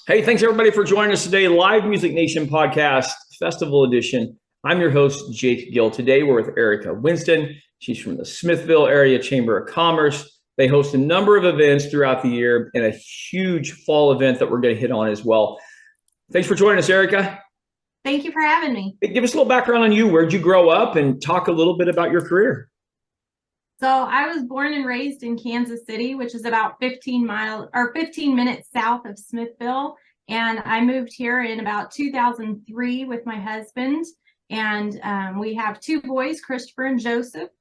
Hey, thanks everybody for joining us today. Live Music Nation podcast, Festival Edition. I'm your host, Jake Gill. Today we're with Erika Winston. She's from the Smithville Area Chamber of Commerce. They host a number of events throughout the year and a huge fall event that we're going to hit on as well. Thanks for joining us, Erika. Thank you for having me. Hey, give us a little background on you. Where'd you grow up and talk a little bit about your career? So I was born and raised in Kansas City, which is about 15 minutes south of Smithville. And I moved here in about 2003 with my husband. And we have two boys, Christopher and Joseph.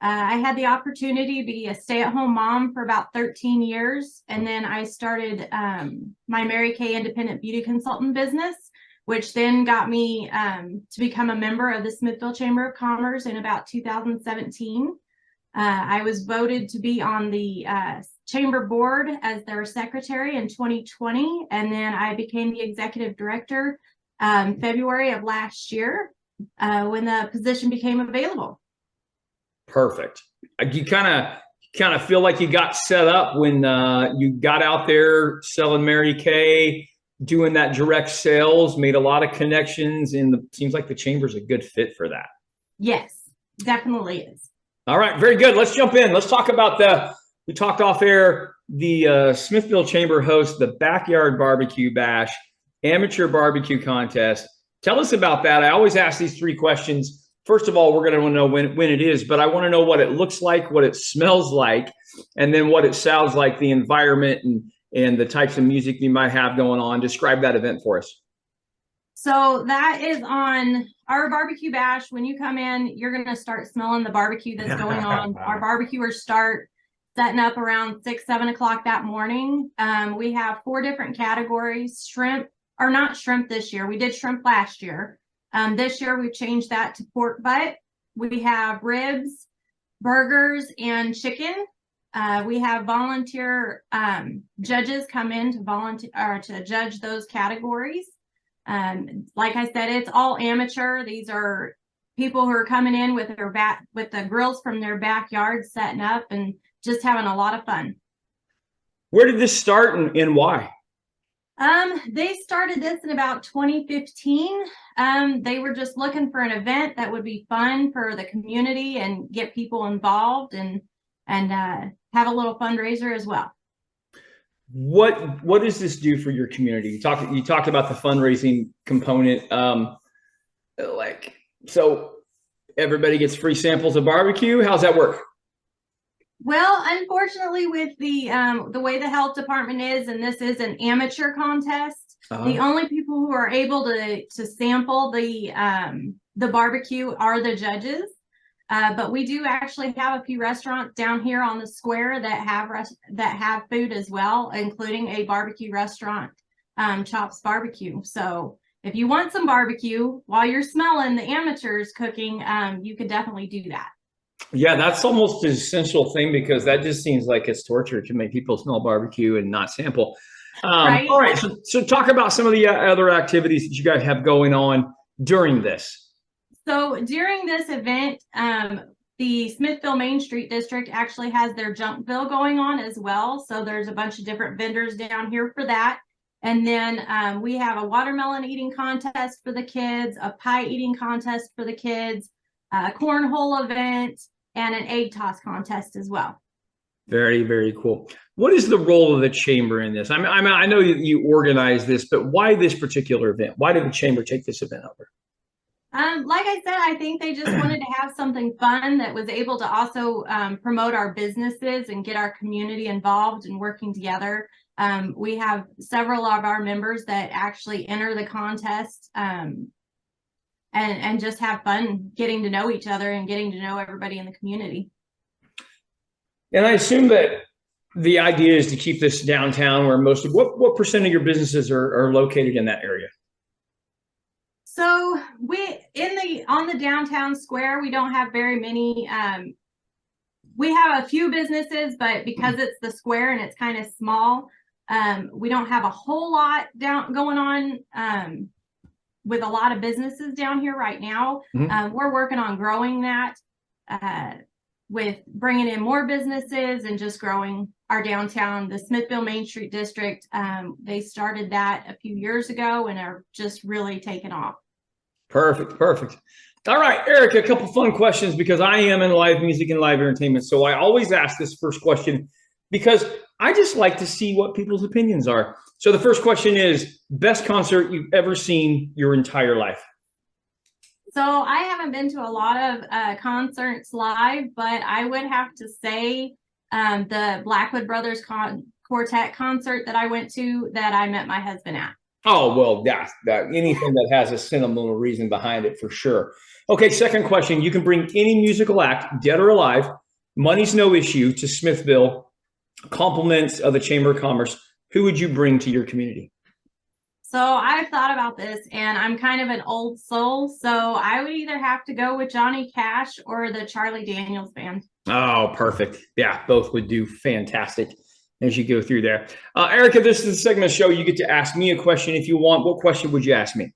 I had the opportunity to be a stay-at-home mom for about 13 years. And then I started my Mary Kay independent beauty consultant business, which then got me to become a member of the Smithville Chamber of Commerce in about 2017. I was voted to be on the chamber board as their secretary in 2020, and then I became the executive director February of last year when the position became available. Perfect. You kind of feel like you got set up when you got out there selling Mary Kay, doing that direct sales, made a lot of connections, and seems like the chamber's a good fit for that. Yes, definitely is. All right, very good. Let's jump in. Let's talk about we talked off air, the Smithville Chamber hosts the Backyard Barbecue Bash, amateur barbecue contest. Tell us about that. I always ask these three questions. First of all, we're going to know when it is, but I want to know what it looks like, what it smells like, and then what it sounds like, the environment and the types of music you might have going on. Describe that event for us. So that is on our barbecue bash. When you come in, you're going to start smelling the barbecue that's going on. Our barbecuers start setting up around 6, 7 o'clock that morning. We have 4 different categories. Shrimp, or not shrimp this year. We did shrimp last year. This year we've changed that to pork butt. We have ribs, burgers, and chicken. We have volunteer judges come in to volunteer or to judge those categories. Like I said, it's all amateur. These are people who are coming in with the grills from their backyard, setting up and just having a lot of fun. Where did this start and why? They started this in about 2015. They were just looking for an event that would be fun for the community and get people involved and have a little fundraiser as well. What does this do for your community? You talked about the fundraising component. So everybody gets free samples of barbecue. How's that work? Well, unfortunately, with the way the health department is, and this is an amateur contest, the only people who are able to sample the barbecue are the judges. But we do actually have a few restaurants down here on the square that have food as well, including a barbecue restaurant, Chops Barbecue. So if you want some barbecue while you're smelling the amateurs cooking, you could definitely do that. Yeah, that's almost an essential thing because that just seems like it's torture to make people smell barbecue and not sample. Right. All right, so talk about some of the other activities that you guys have going on during this. So during this event, the Smithville Main Street District actually has their Junkville going on as well. So there's a bunch of different vendors down here for that. And then we have a watermelon eating contest for the kids, a pie eating contest for the kids, a cornhole event, and an egg toss contest as well. Very, very cool. What is the role of the chamber in this? I know you organize this, but why this particular event? Why did the chamber take this event over? Like I said, I think they just wanted to have something fun that was able to also promote our businesses and get our community involved and working together. We have several of our members that actually enter the contest and just have fun getting to know each other and getting to know everybody in the community. And I assume that the idea is to keep this downtown where what percent of your businesses are located in that area? So on the downtown square, we don't have very many. We have a few businesses, but because it's the square and it's kind of small, we don't have a whole lot going on with a lot of businesses down here right now. We're working on growing that. with bringing in more businesses and just growing our downtown, the Smithville Main Street District. They started that a few years ago and are just really taking off. Perfect. Perfect. All right, Erika, a couple fun questions because I am in live music and live entertainment. So I always ask this first question because I just like to see what people's opinions are. So the first question is, best concert you've ever seen your entire life? So I haven't been to a lot of concerts live, but I would have to say the Blackwood Brothers Quartet concert that I went to that I met my husband at. Oh, well, that anything that has a sentimental reason behind it for sure. Okay, second question. You can bring any musical act, dead or alive, money's no issue, to Smithville, compliments of the Chamber of Commerce. Who would you bring to your community? So I've thought about this and I'm kind of an old soul. So I would either have to go with Johnny Cash or the Charlie Daniels Band. Oh, perfect. Yeah, both would do fantastic as you go through there. Erika, this is the segment of the show. You get to ask me a question if you want. What question would you ask me?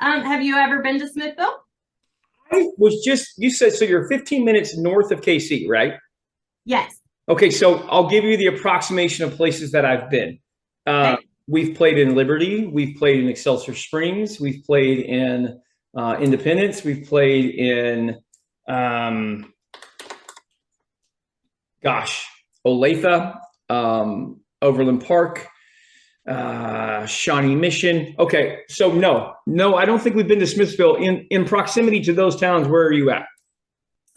Have you ever been to Smithville? I was just, you said, so you're 15 minutes north of KC, right? Yes. Okay, so I'll give you the approximation of places that I've been. Okay. We've played in Liberty. We've played in Excelsior Springs. We've played in Independence. We've played in, Olathe, Overland Park, Shawnee Mission. Okay, so no, I don't think we've been to Smithville. In proximity to those towns, where are you at?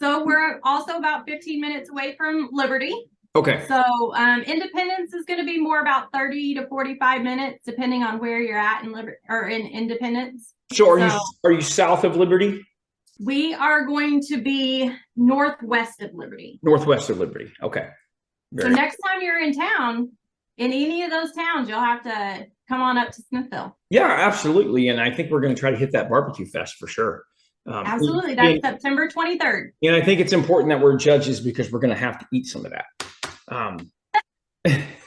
So we're also about 15 minutes away from Liberty. Okay. So Independence is going to be more about 30 to 45 minutes, depending on where you're at in Liberty or in Independence. So are you south of Liberty? We are going to be northwest of Liberty. Northwest of Liberty. Okay. So next time you're in town, in any of those towns, you'll have to come on up to Smithville. Yeah, absolutely. And I think we're going to try to hit that barbecue fest for sure. Absolutely. That's September 23rd. And I think it's important that we're judges because we're going to have to eat some of that. All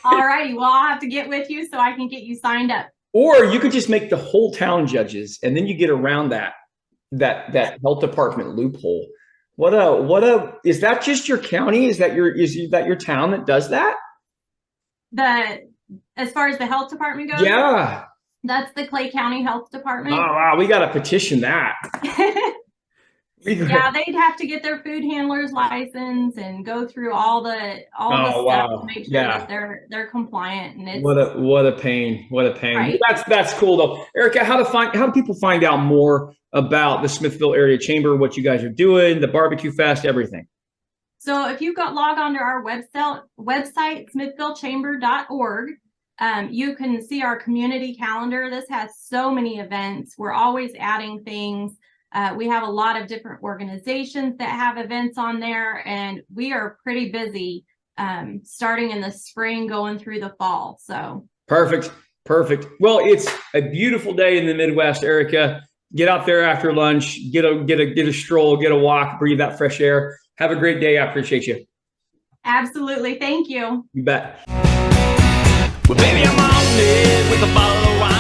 righty. Well, I'll have to get with you so I can get you signed up. Or you could just make the whole town judges and then you get around that health department loophole. Is that just your county? Is that your town that does that? As far as the health department goes? Yeah. That's the Clay County Health Department. Oh, wow. We got to petition that. Yeah, they'd have to get their food handler's license and go through all the stuff to make sure that they're compliant. And it's what a pain. What a pain. Right? That's cool though. Erika, how do people find out more about the Smithville Area Chamber, what you guys are doing, the barbecue fest, everything? So if you log on to our website, smithvillechamber.org, you can see our community calendar. This has so many events. We're always adding things. We have a lot of different organizations that have events on there, and we are pretty busy starting in the spring, going through the fall. So perfect. Well, it's a beautiful day in the Midwest, Erika. Get out there after lunch, get a stroll, get a walk, breathe that fresh air. Have a great day. I appreciate you. Absolutely. Thank you. You bet. Well, baby, I'm on it with a bottle of wine.